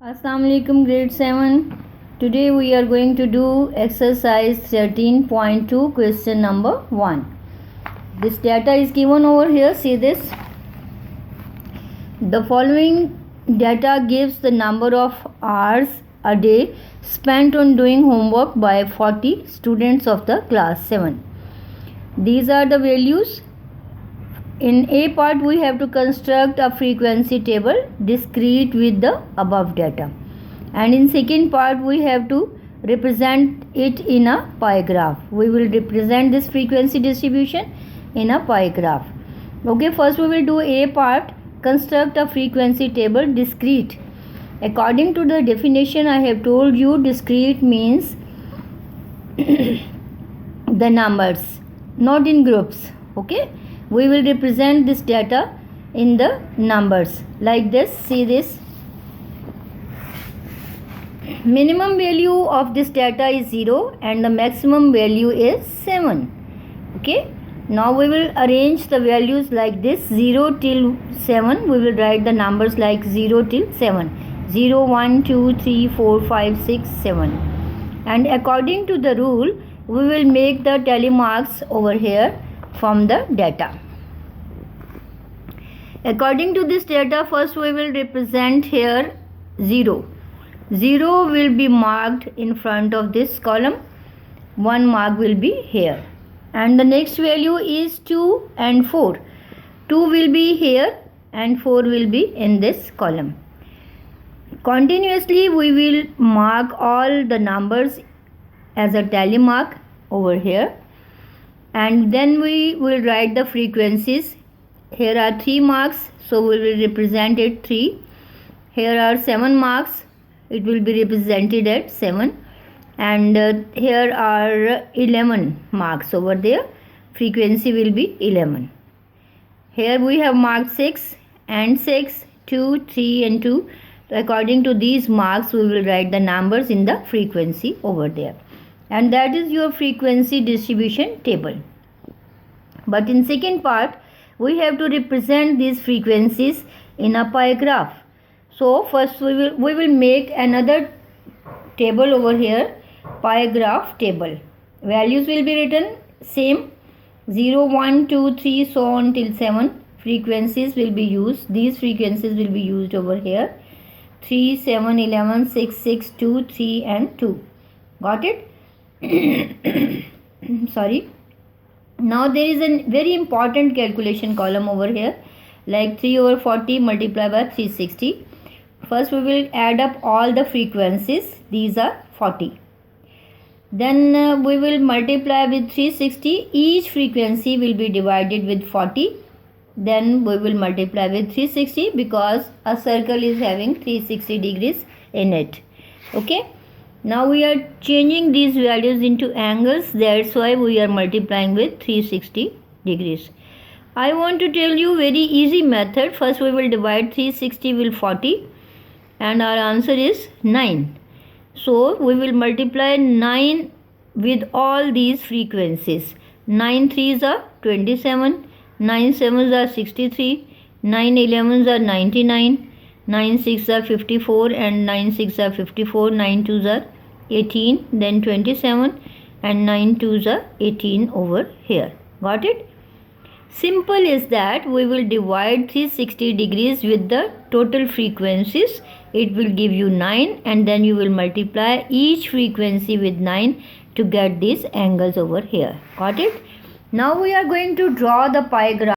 Assalamualaikum grade 7. Today we are going to do exercise 13.2 question number 1. This data is given over here. See this. The following data gives the number of hours a day spent on doing homework by 40 students of the class 7. These are the values. In A part, we have to construct a frequency table discrete with the above data, and in second part we have to represent it in a pie graph. We will represent this frequency distribution in a pie graph. Okay, first we will do A part, construct a frequency table discrete. According to the definition I have told you, discrete means the numbers, not in groups. Okay, we will represent this data in the numbers like this. See this. Minimum value of this data is 0 and the maximum value is 7. Okay, now we will arrange the values like this. 0 till 7, we will write the numbers like 0 till 7. 0, 1, 2, 3, 4, 5, 6, 7. And according to the rule, we will make the tally marks over here from the data. According to this data, first we will represent here 0. 0 will be marked in front of this column. 1 mark will be here. And the next value is 2 and 4. 2 will be here and 4 will be in this column. Continuously we will mark all the numbers as a tally mark over here. And then we will write the frequencies. Here are 3 marks, so we will represent it 3. Here are 7 marks, it will be represented at 7. And here are 11 marks over there, frequency will be 11. Here we have marked 6 and 6, 2, 3 and 2. So according to these marks, we will write the numbers in the frequency over there. And that is your frequency distribution table. But in second part, we have to represent these frequencies in a pie graph. So first we will make another table over here, pie graph table. Values will be written same, 0, 1, 2, 3, so on till 7. Frequencies will be used. These frequencies will be used over here. 3, 7, 11, 6, 6, 2, 3 and 2. Got it? Sorry. Now there is a very important calculation column over here, like 3 over 40 multiplied by 360. First we will add up all the frequencies. These are 40. Then we will multiply with 360. Each frequency will be divided with 40. Then we will multiply with 360 because a circle is having 360 degrees in it. Okay. Now we are changing these values into angles. That's why we are multiplying with 360 degrees. I want to tell you very easy method. First we will divide 360 with 40 and our answer is 9. So we will multiply 9 with all these frequencies. 9 3s are 27, 9 7s are 63, 9 11s are 99, 9 6 are 54 and 9 6 are 54, 9 2s are 18, then 27 and 9 2s are 18 over here. Got it? Simple is that we will divide 360 degrees with the total frequencies. It will give you 9 and then you will multiply each frequency with 9 to get these angles over here. Got it? Now we are going to draw the pie graph.